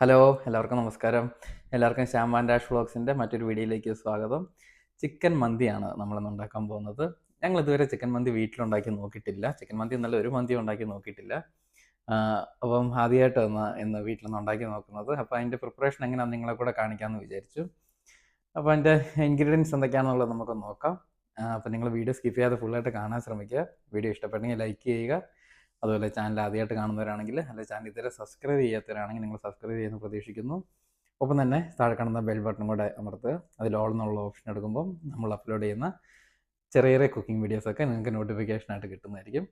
Hello, എല്ലാവർക്കും നമസ്കാരം. എല്ലാവർക്കും ശ്യാം ആൻഡ് ഡാഷ് വ്ളോഗ്സിൻ്റെ മറ്റൊരു വീഡിയോയിലേക്ക് സ്വാഗതം. ചിക്കൻ മന്തിയാണ് നമ്മളിന്ന് ഉണ്ടാക്കാൻ പോകുന്നത്. ഞങ്ങൾ ഇതുവരെ ചിക്കൻ മന്തി വീട്ടിലുണ്ടാക്കി നോക്കിയിട്ടില്ല. ചിക്കൻ മന്തി എന്നല്ല, ഒരു മന്തി ഉണ്ടാക്കി നോക്കിയിട്ടില്ല. അപ്പം ആദ്യമായിട്ടാണ് ഇന്ന് വീട്ടിലൊന്ന് ഉണ്ടാക്കി നോക്കുന്നത്. അപ്പോൾ അതിൻ്റെ പ്രിപ്പറേഷൻ എങ്ങനെയാണെന്ന് നിങ്ങളെ കൂടെ കാണിക്കാമെന്ന് വിചാരിച്ചു. അപ്പോൾ അതിൻ്റെ ഇൻഗ്രീഡിയൻസ് എന്തൊക്കെയാണെന്നുള്ളത് നമുക്ക് നോക്കാം. അപ്പോൾ നിങ്ങൾ വീഡിയോ സ്കിപ്പ് ചെയ്യാതെ ഫുള്ളായിട്ട് കാണാൻ ശ്രമിക്കുക. വീഡിയോ ഇഷ്ടപ്പെട്ടെങ്കിൽ ലൈക്ക് ചെയ്യുക. അതുപോലെ ചാനൽ ആദ്യമായിട്ട് കാണുന്നവരാണെങ്കിൽ, അല്ലെങ്കിൽ ചാനൽ ഇതുവരെ സബ്സ്ക്രൈബ് ചെയ്യാത്തവരാണെങ്കിൽ നിങ്ങൾ സബ്സ്ക്രൈബ് ചെയ്യുമെന്ന് പ്രതീക്ഷിക്കുന്നു. ഒപ്പം തന്നെ താഴെ കാണുന്ന ബെൽ ബട്ടൺ കൂടെ അമർത്തുക. അതിൽ ഓൾ എന്നുള്ള ഓപ്ഷൻ എടുക്കുമ്പോൾ നമ്മൾ അപ്ലോഡ് ചെയ്യുന്ന ചെറിയ ചെറിയ കുക്കിംഗ് വീഡിയോസൊക്കെ നിങ്ങൾക്ക് നോട്ടിഫിക്കേഷനായിട്ട് കിട്ടുന്നതായിരിക്കും.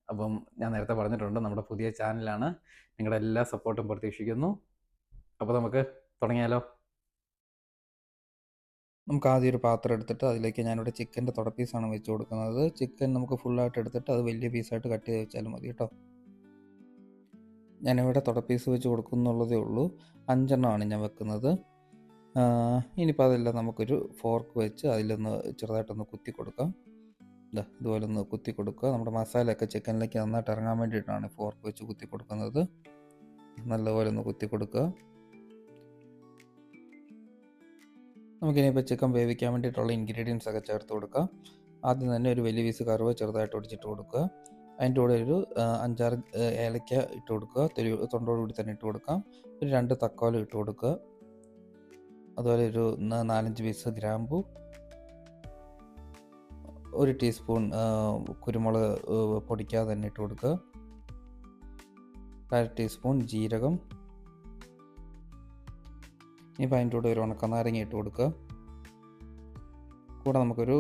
അപ്പം ഞാൻ നേരത്തെ പറഞ്ഞിട്ടുണ്ട്, നമ്മുടെ പുതിയ ചാനലാണ്. നിങ്ങളുടെ എല്ലാ സപ്പോർട്ടും പ്രതീക്ഷിക്കുന്നു. അപ്പോൾ നമുക്ക് തുടങ്ങിയാലോ? നമുക്ക് ആദ്യം ഒരു പാത്രം എടുത്തിട്ട് അതിലേക്ക് ഞാനിവിടെ ചിക്കൻ്റെ തുടപ്പീസാണ് വെച്ച് കൊടുക്കുന്നത്. ചിക്കൻ നമുക്ക് ഫുള്ളായിട്ട് എടുത്തിട്ട് അത് വലിയ പീസായിട്ട് കട്ട് ചെയ്ത് വെച്ചാലും മതി കേട്ടോ. ഞാനിവിടെ തുടപ്പീസ് വെച്ച് കൊടുക്കുന്നുള്ളതേ ഉള്ളൂ. 5 എണ്ണമാണ് ഞാൻ വെക്കുന്നത്. ഇനിയിപ്പോൾ അതെല്ലാം നമുക്കൊരു ഫോർക്ക് വെച്ച് അതിലൊന്ന് ചെറുതായിട്ടൊന്ന് കുത്തി കൊടുക്കാം. ഇതുപോലെ ഒന്ന് കുത്തി കൊടുക്കുക. നമ്മുടെ മസാലയൊക്കെ ചിക്കനിലേക്ക് നന്നായിട്ട് ഇറങ്ങാൻ വേണ്ടിയിട്ടാണ് ഫോർക്ക് വെച്ച് കുത്തി കൊടുക്കുന്നത്. നല്ലപോലെ ഒന്ന് കുത്തി കൊടുക്കുക. നമുക്കിനിയിപ്പോൾ ചിക്കൻ വേവിക്കാൻ വേണ്ടിയിട്ടുള്ള ഇൻഗ്രീഡിയൻസ് ഒക്കെ ചേർത്ത് കൊടുക്കാം. ആദ്യം തന്നെ ഒരു വലിയ പീസ് കറുവ ചെറുതായിട്ട് ഒടിച്ചിട്ട് കൊടുക്കുക. അതിൻ്റെ കൂടെ ഒരു 5-6 ഏലക്ക ഇട്ട് കൊടുക്കുക. തൊണ്ടോടുകൂടി തന്നെ ഇട്ട് കൊടുക്കാം. ഒരു 2 തക്കോലം ഇട്ട് കൊടുക്കുക. അതുപോലെ ഒരു 4-5 പീസ് ഗ്രാമ്പു, 1 ടീസ്പൂൺ കുരുമുളക് പൊടിക്കാതെ തന്നെ ഇട്ട് കൊടുക്കുക. 1/2 ടീസ്പൂൺ ജീരകം. ഇനിയിപ്പോൾ അതിൻ്റെ കൂടെ ഒരു ഉണക്കനാരങ്ങ ഇട്ട് കൊടുക്കുക. കൂടെ നമുക്കൊരു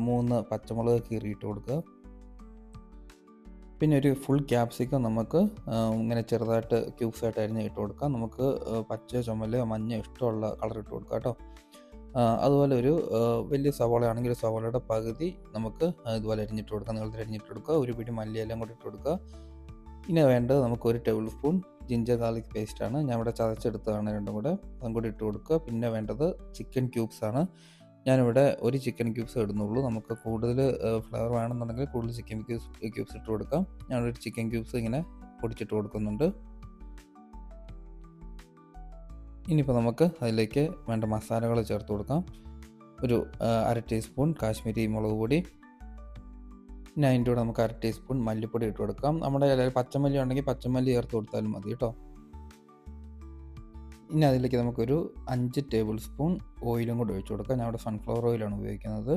3 പച്ചമുളക് കീറിയിട്ട് കൊടുക്കുക. പിന്നെ ഒരു ഫുൾ ക്യാപ്സിക്കം നമുക്ക് ഇങ്ങനെ ചെറുതായിട്ട് ക്യൂബ്സായിട്ട് അരിഞ്ഞ് ഇട്ട് കൊടുക്കാം. നമുക്ക് പച്ച, ചുമല, മഞ്ഞ ഇഷ്ടമുള്ള കളർ ഇട്ട് കൊടുക്കാം കേട്ടോ. അതുപോലെ ഒരു വലിയ സവാളയാണെങ്കിൽ ഒരു സവാളയുടെ പകുതി നമുക്ക് ഇതുപോലെ അരിഞ്ഞിട്ട് കൊടുക്കാം. നീളത്തിൽ അരിഞ്ഞിട്ട് കൊടുക്കുക. ഒരു പിടി മല്ലിയെല്ലാം കൂടി ഇട്ട് കൊടുക്കുക. ഇനി വേണ്ടത് നമുക്ക് 1 ടേബിൾ സ്പൂൺ ജിഞ്ചർ ഗാർലിക് പേസ്റ്റാണ്. ഞാൻ ഇവിടെ ചതച്ചെടുത്തതാണ് രണ്ടും കൂടെ. അതും കൂടി ഇട്ട് കൊടുക്കുക. പിന്നെ വേണ്ടത് ചിക്കൻ ക്യൂബ്സാണ്. ഞാനിവിടെ 1 ചിക്കൻ ക്യൂബ്സ് ഇടുന്നുള്ളൂ. നമുക്ക് കൂടുതൽ ഫ്ലേവർ വേണമെന്നുണ്ടെങ്കിൽ കൂടുതൽ ചിക്കൻ ക്യൂബ്സ് ഇട്ട് കൊടുക്കാം. ഞാനൊരു ചിക്കൻ ക്യൂബ്സ് ഇങ്ങനെ പൊടിച്ചിട്ട് കൊടുക്കുന്നുണ്ട്. ഇനിയിപ്പോൾ നമുക്ക് അതിലേക്ക് വേണ്ട മസാലകൾ ചേർത്ത് കൊടുക്കാം. ഒരു 1/2 ടീസ്പൂൺ കാശ്മീരി മുളക് പൊടി. പിന്നെ അതിൻ്റെ കൂടെ നമുക്ക് 1/2 ടീസ്പൂൺ മല്ലിപ്പൊടി ഇട്ട് കൊടുക്കാം. നമ്മുടെ പച്ചമല്ലി ഉണ്ടെങ്കിൽ പച്ചമല്ലി ചേർത്ത് കൊടുത്താലും മതി കേട്ടോ. ഇനി അതിലേക്ക് നമുക്കൊരു 5 ടേബിൾ സ്പൂൺ ഓയിലും കൂടി ഒഴിച്ചു കൊടുക്കാം. ഞാൻ ഇവിടെ സൺഫ്ലവർ ഓയിലാണ് ഉപയോഗിക്കുന്നത്.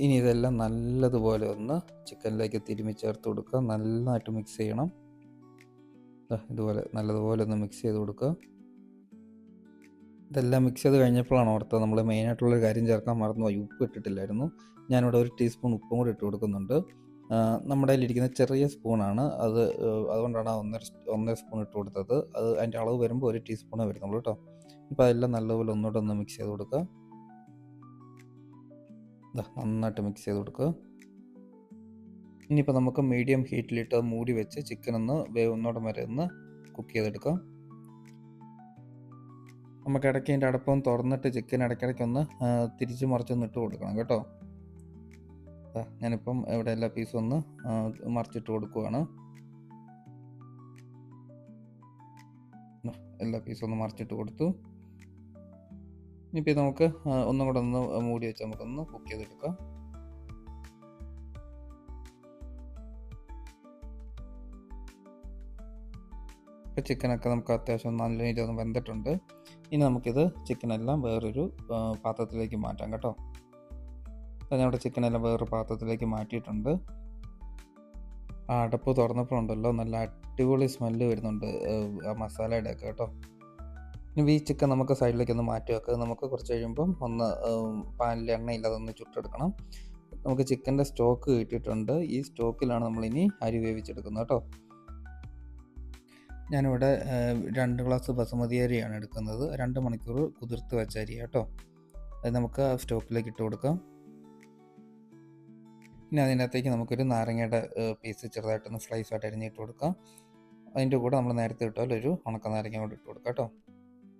ഇനി ഇതെല്ലാം നല്ലതുപോലെ ഒന്ന് ചിക്കനിലേക്ക് തിരുമ്മി ചേർത്ത് കൊടുക്കുക. നന്നായിട്ട് മിക്സ് ചെയ്യണം. ഇതുപോലെ നല്ലതുപോലെ ഒന്ന് മിക്സ് ചെയ്ത് കൊടുക്കുക. ഇതെല്ലാം മിക്സ് ചെയ്ത് കഴിഞ്ഞപ്പോഴാണ് ഓർത്തത് നമ്മൾ മെയിനായിട്ടുള്ളൊരു കാര്യം ചേർക്കാൻ മറന്നുപോയി. ഉപ്പ് ഇട്ടിട്ടില്ലായിരുന്നു. ഞാനിവിടെ 1 ടീസ്പൂൺ ഉപ്പും കൂടി ഇട്ട് കൊടുക്കുന്നുണ്ട്. നമ്മുടെ കയ്യിലിരിക്കുന്ന ചെറിയ സ്പൂണാണ് അത്, അതുകൊണ്ടാണ് 1.5 സ്പൂൺ ഇട്ട് കൊടുത്തത്. അത് അതിൻ്റെ അളവ് വരുമ്പോൾ 1 ടീസ്പൂണേ വരുന്നുള്ളൂ കേട്ടോ. ഇപ്പോൾ അതെല്ലാം നല്ലപോലെ ഒന്നുകൂടെ ഒന്ന് മിക്സ് ചെയ്ത് കൊടുക്കുക. നന്നായിട്ട് മിക്സ് ചെയ്ത് കൊടുക്കുക. ഇനിയിപ്പോൾ നമുക്ക് മീഡിയം ഹീറ്റിലിട്ട് മൂടി വെച്ച് ചിക്കൻ ഒന്ന് വേവുന്നോടം വരെ ഒന്ന് കുക്ക് ചെയ്തെടുക്കാം. നമുക്ക് ഇടയ്ക്ക് അതിൻ്റെ അടപ്പം തുറന്നിട്ട് ചിക്കൻ ഇടയ്ക്കിടയ്ക്കൊന്ന് തിരിച്ച് മറിച്ചൊന്ന് ഇട്ട് കൊടുക്കണം കേട്ടോ. ഞാനിപ്പം ഇവിടെ എല്ലാ പീസും ഒന്ന് മറിച്ചിട്ട് കൊടുക്കുവാണ്. എല്ലാ പീസും ഒന്ന് മറിച്ചിട്ട് കൊടുത്തു. ഇനിയിപ്പോൾ നമുക്ക് ഒന്നും കൂടെ ഒന്ന് മൂടി വെച്ച് നമുക്കൊന്ന് കുക്ക് ചെയ്തെടുക്കാം. ഇപ്പോൾ ചിക്കനൊക്കെ നമുക്ക് അത്യാവശ്യം നല്ല രീതിയിൽ ഒന്ന് വെന്തിട്ടുണ്ട്. ഇനി നമുക്കിത് ചിക്കനെല്ലാം വേറൊരു പാത്രത്തിലേക്ക് മാറ്റാം കേട്ടോ. ഞാനിവിടെ ചിക്കനെല്ലാം വേറൊരു പാത്രത്തിലേക്ക് മാറ്റിയിട്ടുണ്ട്. ആ അടപ്പ് തുറന്നപ്പോഴുണ്ടല്ലോ നല്ല അടിപൊളി സ്മെല്ല് വരുന്നുണ്ട് ആ മസാലയുടെ ഒക്കെ കേട്ടോ. ഇനി ഈ ചിക്കൻ നമുക്ക് സൈഡിലേക്ക് ഒന്ന് മാറ്റി വെക്കുക. നമുക്ക് കുറച്ച് കഴിയുമ്പം ഒന്ന് പാനിൽ എണ്ണയില്ലാതെ ഒന്ന് ചുട്ടെടുക്കണം. നമുക്ക് ചിക്കൻ്റെ സ്റ്റോക്ക് കിട്ടിയിട്ടുണ്ട്. ഈ സ്റ്റോക്കിലാണ് നമ്മളിനി അരി വേവിച്ചെടുക്കുന്നത് കേട്ടോ. ഞാനിവിടെ 2 ഗ്ലാസ് ബസുമതി അരിയാണ് എടുക്കുന്നത്. 2 മണിക്കൂർ കുതിർത്ത് വെച്ച അരി കേട്ടോ. അത് നമുക്ക് ആ സ്റ്റോക്കിലേക്ക് ഇട്ട് കൊടുക്കാം. ഇനി അതിനകത്തേക്ക് നമുക്കൊരു നാരങ്ങയുടെ പീസ് ചെറുതായിട്ടൊന്ന് സ്ലൈസായിട്ട് അരിഞ്ഞിട്ട് കൊടുക്കാം. അതിൻ്റെ കൂടെ നമ്മൾ നേരത്തെ ഇട്ടാൽ ഒരു ഉണക്ക നാരങ്ങ കൂടെ ഇട്ട് കൊടുക്കാം കേട്ടോ.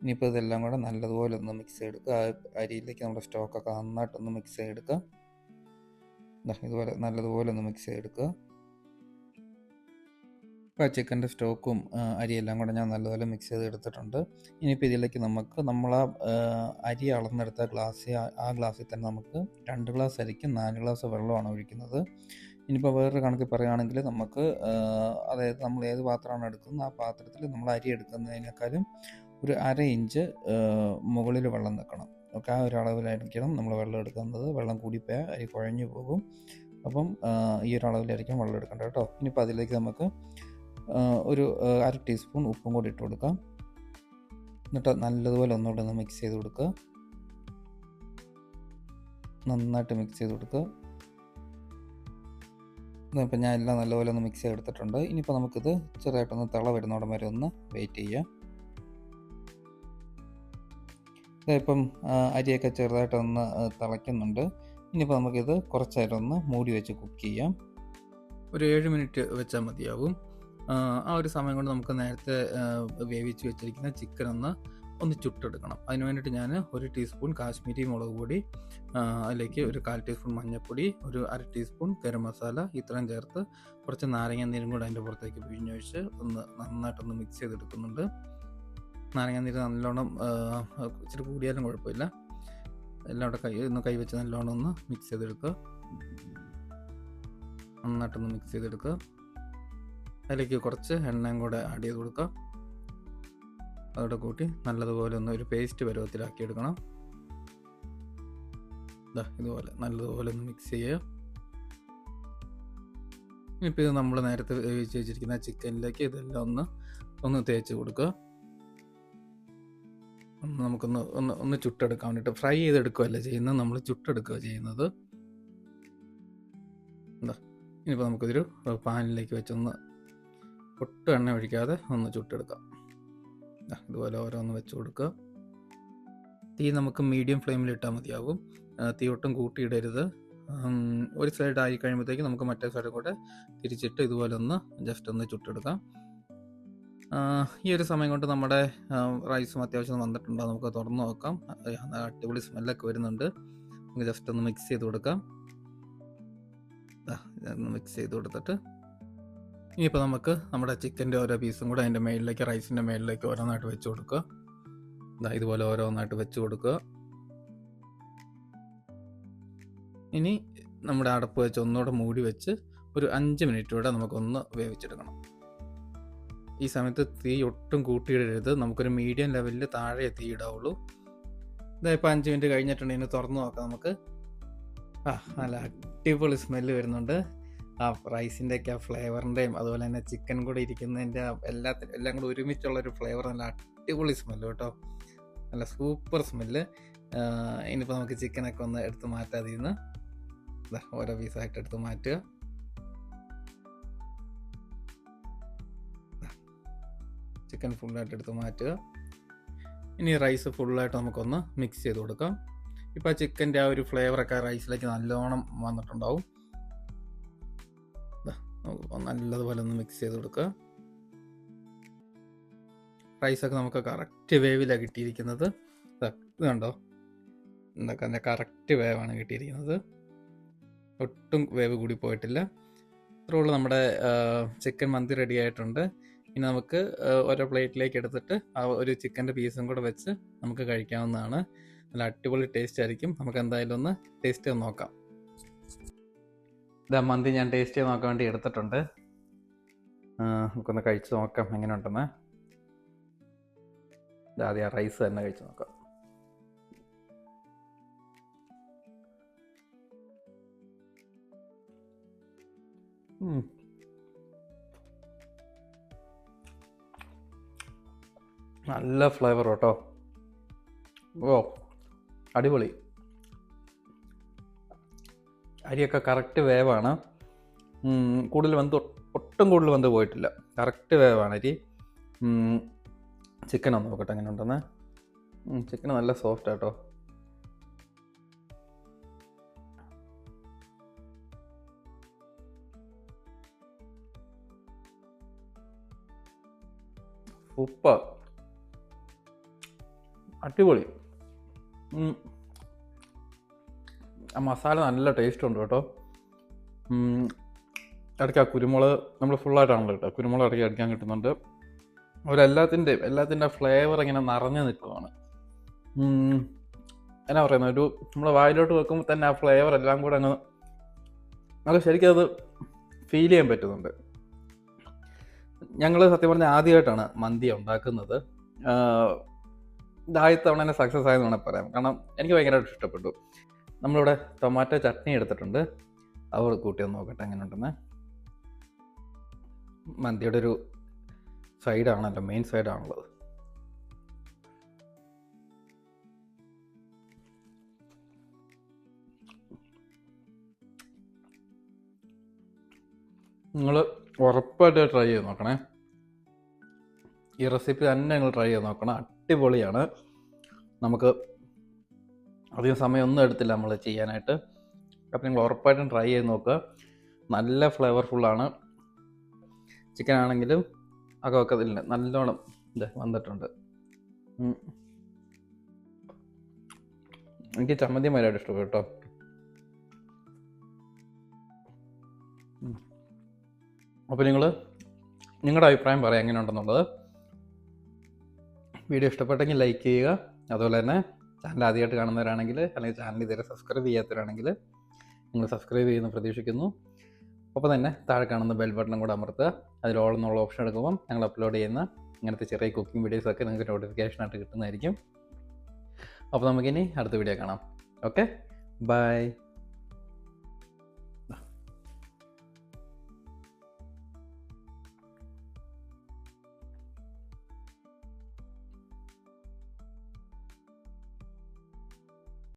ഇനിയിപ്പോൾ ഇതെല്ലാം കൂടെ നല്ലതുപോലെ ഒന്ന് മിക്സ് ചെയ്തെടുക്കുക. ആ അരിയിലേക്ക് നമ്മുടെ സ്റ്റോക്കൊക്കെ നന്നായിട്ടൊന്ന് മിക്സ് ചെയ്തെടുക്കുക. ഇതുപോലെ നല്ലതുപോലെ ഒന്ന് മിക്സ് ചെയ്തെടുക്കുക. ഇപ്പോൾ ചിക്കൻ്റെ സ്റ്റോക്കും അരിയെല്ലാം കൂടെ ഞാൻ നല്ലപോലെ മിക്സ് ചെയ്ത് എടുത്തിട്ടുണ്ട്. ഇനിയിപ്പോൾ ഇതിലേക്ക് നമ്മൾ അരി അളന്നെടുത്ത ആ ഗ്ലാസ്സിൽ തന്നെ നമുക്ക് 2 ഗ്ലാസ് അരിക്ക് 4 ഗ്ലാസ് വെള്ളമാണ് ഒഴിക്കുന്നത്. ഇനിയിപ്പോൾ വേറൊരു കണക്കിൽ പറയുകയാണെങ്കിൽ അതായത് നമ്മൾ ഏത് പാത്രമാണ് എടുക്കുന്നത് ആ പാത്രത്തിൽ നമ്മൾ അരി എടുക്കുന്നതിനേക്കാളും ഒരു 1/2 ഇഞ്ച് മുകളിൽ വെള്ളം നിൽക്കണം. ആ ഒരു അളവിലായിരിക്കണം നമ്മൾ വെള്ളം എടുക്കുന്നത്. വെള്ളം കൂടിപ്പോയാൽ അരി കുഴഞ്ഞു പോകും. അപ്പം ഈ ഒരു അളവിലായിരിക്കും വെള്ളം എടുക്കേണ്ടത് കേട്ടോ. ഇനിയിപ്പോൾ അതിലേക്ക് നമുക്ക് ഒരു 1/2 ടീസ്പൂൺ ഉപ്പും കൂടി ഇട്ട് കൊടുക്കാം. എന്നിട്ട് നല്ലതുപോലെ ഒന്നുകൂടെ ഒന്ന് മിക്സ് ചെയ്ത് കൊടുക്കുക. നന്നായിട്ട് മിക്സ് ചെയ്ത് കൊടുക്കുക. ഇപ്പം ഞാൻ എല്ലാം നല്ലപോലെ ഒന്ന് മിക്സ് ചെയ്തെടുത്തിട്ടുണ്ട്. ഇനിയിപ്പോൾ നമുക്കിത് ചെറുതായിട്ടൊന്ന് തിള വരുന്നോടം വരെ ഒന്ന് വെയിറ്റ് ചെയ്യാം. ഇപ്പം അരിയൊക്കെ ചെറുതായിട്ടൊന്ന് തിളയ്ക്കുന്നുണ്ട്. ഇനിയിപ്പോൾ നമുക്കിത് കുറച്ച് നേരം ഒന്ന് മൂടി വെച്ച് കുക്ക് ചെയ്യാം. ഒരു 7 മിനിറ്റ് വെച്ചാൽ മതിയാവും. ആ ഒരു സമയം കൊണ്ട് നമുക്ക് നേരത്തെ വേവിച്ച് വെച്ചിരിക്കുന്ന ചിക്കൻ ഒന്ന് ചുട്ടെടുക്കണം. അതിന് വേണ്ടിയിട്ട് ഞാൻ 1 ടീസ്പൂൺ കാശ്മീരി മുളക് പൊടി, അതിലേക്ക് ഒരു 1/4 ടീസ്പൂൺ മഞ്ഞൾപ്പൊടി, ഒരു 1/2 ടീസ്പൂൺ ഗരം മസാല ഇത്രയും ചേർത്ത് കുറച്ച് നാരങ്ങ നീരും കൂടെ അതിൻ്റെ പുറത്തേക്ക് പിഴിഞ്ഞൊഴിച്ച് നന്നായിട്ടൊന്ന് മിക്സ് ചെയ്തെടുക്കുന്നുണ്ട്. നാരങ്ങ നീര് നല്ലോണം ഇച്ചിരി കൂടിയാലും കുഴപ്പമില്ല. എല്ലാം കൂടെ കൈ വെച്ച് നല്ലോണം ഒന്ന് മിക്സ് ചെയ്തെടുക്കുക. നന്നായിട്ടൊന്ന് മിക്സ് ചെയ്തെടുക്കുക. അതിലേക്ക് കുറച്ച് എണ്ണയും കൂടെ ആഡ് ചെയ്ത് കൊടുക്കുക. അതോടെ കൂട്ടി നല്ലതുപോലെ ഒരു പേസ്റ്റ് പരുവത്തിലാക്കി എടുക്കണം. ഇതുപോലെ നല്ലതുപോലെ ഒന്ന് മിക്സ് ചെയ്യുക. ഇനിയിപ്പോൾ ഇത് നമ്മൾ നേരത്തെ വേവിച്ച് വെച്ചിരിക്കുന്ന ചിക്കനിലേക്ക് ഇതെല്ലാം ഒന്ന് തേച്ച് കൊടുക്കുക. നമുക്കൊന്ന് ചുട്ടെടുക്കാൻ വേണ്ടിയിട്ട് ഫ്രൈ ചെയ്തെടുക്കുകയല്ല ചെയ്യുന്നത്, നമ്മൾ ചുട്ടെടുക്കുക ചെയ്യുന്നത്. ഇനിയിപ്പോൾ നമുക്കിതൊരു പാനിലേക്ക് വെച്ചൊന്ന് ഒട്ടും എണ്ണ ഒഴിക്കാതെ ഒന്ന് ചുട്ടെടുക്കാം. ഇതുപോലെ ഓരോന്ന് വെച്ച് കൊടുക്കുക. തീ നമുക്ക് മീഡിയം ഫ്ലെയിമിൽ ഇട്ടാൽ മതിയാകും. തീ ഒട്ടും കൂട്ടിയിടരുത്. ഒരു സൈഡ് ആയി കഴിയുമ്പോഴത്തേക്ക് നമുക്ക് മറ്റേ സൈഡ് കൂടെ തിരിച്ചിട്ട് ഇതുപോലെ ജസ്റ്റ് ഒന്ന് ചുട്ടെടുക്കാം. ഈ ഒരു സമയം കൊണ്ട് നമ്മുടെ റൈസും അത്യാവശ്യം വന്നിട്ടുണ്ടോ നമുക്ക് തുറന്ന് നോക്കാം. അടിപൊളി സ്മെല്ലൊക്കെ വരുന്നുണ്ട്. നമുക്ക് ജസ്റ്റ് ഒന്ന് മിക്സ് ചെയ്ത് കൊടുക്കാം. മിക്സ് ചെയ്ത് കൊടുത്തിട്ട് ഇനിയിപ്പോൾ നമുക്ക് നമ്മുടെ ചിക്കൻ്റെ ഓരോ പീസും കൂടെ അതിൻ്റെ മേളിലേക്ക്, റൈസിൻ്റെ മേളിലേക്ക് ഓരോന്നായിട്ട് വെച്ച് കൊടുക്കുക. ഇതുപോലെ ഓരോന്നായിട്ട് വെച്ച് കൊടുക്കുക. ഇനി നമ്മുടെ അടപ്പ് വെച്ച് ഒന്നുകൂടെ മൂടി വെച്ച് ഒരു 5 മിനിറ്റ് കൂടെ നമുക്കൊന്ന് വേവിച്ചെടുക്കണം. ഈ സമയത്ത് തീ ഒട്ടും കൂട്ടിയിടരുത്. നമുക്കൊരു മീഡിയം ലെവലിൽ താഴെ തീ ഇടാവുള്ളൂ. ഇപ്പോൾ 5 മിനിറ്റ് കഴിഞ്ഞിട്ടുണ്ടെങ്കിൽ തുറന്ന് നോക്കാം നമുക്ക്. നല്ല അടിപൊളി സ്മെല്ല് വരുന്നുണ്ട്. ആ റൈസിൻ്റെയൊക്കെ ആ ഫ്ലേവറിൻ്റെയും അതുപോലെ തന്നെ ചിക്കൻ കൂടെ ഇരിക്കുന്നതിൻ്റെ എല്ലാം കൂടെ ഒരുമിച്ചുള്ളൊരു ഫ്ലേവർ, നല്ല അടിപൊളി സ്മെല്ല് കേട്ടോ. നല്ല സൂപ്പർ സ്മെല്ല്. ഇനിയിപ്പോൾ നമുക്ക് ചിക്കനൊക്കെ ഒന്ന് എടുത്ത് മാറ്റാതെ നിന്ന് ഓരോ പീസായിട്ട് എടുത്ത് മാറ്റുക. ചിക്കൻ ഫുള്ളായിട്ട് എടുത്ത് മാറ്റുക. ഇനി റൈസ് ഫുള്ളായിട്ട് നമുക്കൊന്ന് മിക്സ് ചെയ്ത് കൊടുക്കാം. ഇപ്പോൾ ചിക്കൻ്റെ ആ ഒരു ഫ്ലേവറൊക്കെ റൈസിലേക്ക് നല്ലോണം വന്നിട്ടുണ്ടാവും. നല്ലതുപോലെ ഒന്ന് മിക്സ് ചെയ്ത് കൊടുക്കുക. റൈസൊക്കെ നമുക്ക് കറക്റ്റ് വേവിലാണ് കിട്ടിയിരിക്കുന്നത്. ഇത് കണ്ടോ, എന്തൊക്കെ അതിൻ്റെ കറക്റ്റ് വേവാണ് കിട്ടിയിരിക്കുന്നത്. ഒട്ടും വേവ് കൂടി പോയിട്ടില്ല. ഇത്രയുള്ള നമ്മുടെ ചിക്കൻ മന്തി റെഡി ആയിട്ടുണ്ട്. ഇനി നമുക്ക് ഓരോ പ്ലേറ്റിലേക്ക് എടുത്തിട്ട് ആ ഒരു ചിക്കൻ്റെ പീസും കൂടെ വെച്ച് നമുക്ക് കഴിക്കാവുന്നതാണ്. നല്ല അടിപൊളി ടേസ്റ്റ് ആയിരിക്കും. നമുക്ക് എന്തായാലും ഒന്ന് ടേസ്റ്റ് ചെയ്ത് നോക്കാം. മന്തി ഞാൻ ടേസ്റ്റ് ചെയ്ത് നോക്കാൻ വേണ്ടി എടുത്തിട്ടുണ്ട്. നമുക്കൊന്ന് കഴിച്ച് നോക്കാം എങ്ങനെ ഉണ്ടെന്ന്. ആദ്യം ആ റൈസ് തന്നെ കഴിച്ച് നോക്കാം. നല്ല ഫ്ലേവർ കേട്ടോ. അടിപൊളി. അരിയൊക്കെ കറക്റ്റ് വേവാണ്. ഒട്ടും കൂടുതൽ വെന്ത് പോയിട്ടില്ല. കറക്റ്റ് വേവാണ് അരി. ചിക്കൻ ഒന്ന് നോക്കട്ടെ എങ്ങനെ ഉണ്ടെന്ന്. ചിക്കൻ നല്ല സോഫ്റ്റ് ആട്ടോ. സൂപ്പർ, അടിപൊളി. ആ മസാല നല്ല ടേസ്റ്റ് ഉണ്ട് കേട്ടോ. ഇടയ്ക്ക് ആ കുരുമുളക് നമ്മൾ ഫുള്ളായിട്ടാണല്ലോ കേട്ടോ, കുരുമുളക് ഇടയ്ക്ക് അടിക്കാൻ കിട്ടുന്നുണ്ട്. എല്ലാത്തിൻ്റെ ഫ്ലേവർ ഇങ്ങനെ നിറഞ്ഞു നിൽക്കുവാണ്. എന്നാ പറയുന്നത്, ഒരു നമ്മൾ വായിലോട്ട് വെക്കുമ്പോൾ തന്നെ ആ ഫ്ലേവർ എല്ലാം കൂടെ അങ്ങ് അത് ശരിക്കും അത് ഫീൽ ചെയ്യാൻ പറ്റുന്നുണ്ട്. ഞങ്ങൾ സത്യം പറഞ്ഞാൽ ആദ്യമായിട്ടാണ് മന്തി ഉണ്ടാക്കുന്നത്. ആദ്യത്തെ തവണ തന്നെ സക്സസ് ആയെന്ന് വേണമെങ്കിൽ പറയാം. കാരണം എനിക്ക് ഭയങ്കരമായിട്ട് ഇഷ്ടപ്പെട്ടു. നമ്മളിവിടെ ടൊമാറ്റോ ചട്നി എടുത്തിട്ടുണ്ട്, അത് കൂട്ടി ഒന്ന് നോക്കട്ടെ എങ്ങനെ ഉണ്ടെന്ന്. മന്തിയുടെ ഒരു സൈഡാണല്ലോ, മെയിൻ സൈഡാണുള്ളത്. നിങ്ങൾ ഉറപ്പായിട്ട് ട്രൈ ചെയ്ത് നോക്കണേ. ഈ റെസിപ്പി തന്നെ നിങ്ങൾ ട്രൈ ചെയ്ത് നോക്കണം, അടിപൊളിയാണ്. നമുക്ക് അധികം സമയമൊന്നും എടുത്തില്ല നമ്മൾ ചെയ്യാനായിട്ട്. അപ്പം നിങ്ങൾ ഉറപ്പായിട്ടും ട്രൈ ചെയ്ത് നോക്കുക. നല്ല ഫ്ലേവർഫുള്ളാണ്. ചിക്കൻ ആണെങ്കിലും ഒക്കെ ഇതില്ല, നല്ലോണം ഇത് വന്നിട്ടുണ്ട്. എനിക്ക് ചമ്മന്തി ഭയങ്കരമായിട്ട് ഇഷ്ടപ്പെട്ടു കേട്ടോ. അപ്പോൾ നിങ്ങളുടെ അഭിപ്രായം പറയാം എങ്ങനെയുണ്ടെന്നുള്ളത്. വീഡിയോ ഇഷ്ടപ്പെട്ടെങ്കിൽ ലൈക്ക് ചെയ്യുക. അതുപോലെ തന്നെ ചാനൽ ആദ്യമായിട്ട് കാണുന്നവരാണെങ്കിൽ, അല്ലെങ്കിൽ ചാനൽ ഇതുവരെ സബ്സ്ക്രൈബ് ചെയ്യാത്തവരാണെങ്കിൽ നിങ്ങൾ സബ്സ്ക്രൈബ് ചെയ്യുമെന്ന് പ്രതീക്ഷിക്കുന്നു. അപ്പോൾ തന്നെ താഴെ കാണുന്ന ബെൽ ബട്ടണും കൂടെ അമർത്തുക. അതിൽ ഓൾ എന്നുള്ള ഓപ്ഷൻ എടുക്കുമ്പം ഞങ്ങൾ അപ്ലോഡ് ചെയ്യുന്ന ഇങ്ങനത്തെ ചെറിയ കുക്കിംഗ് വീഡിയോസൊക്കെ നിങ്ങൾക്ക് നോട്ടിഫിക്കേഷനായിട്ട് കിട്ടുന്നതായിരിക്കും. അപ്പോൾ നമുക്കിനി അടുത്ത വീഡിയോ കാണാം. Okay, by.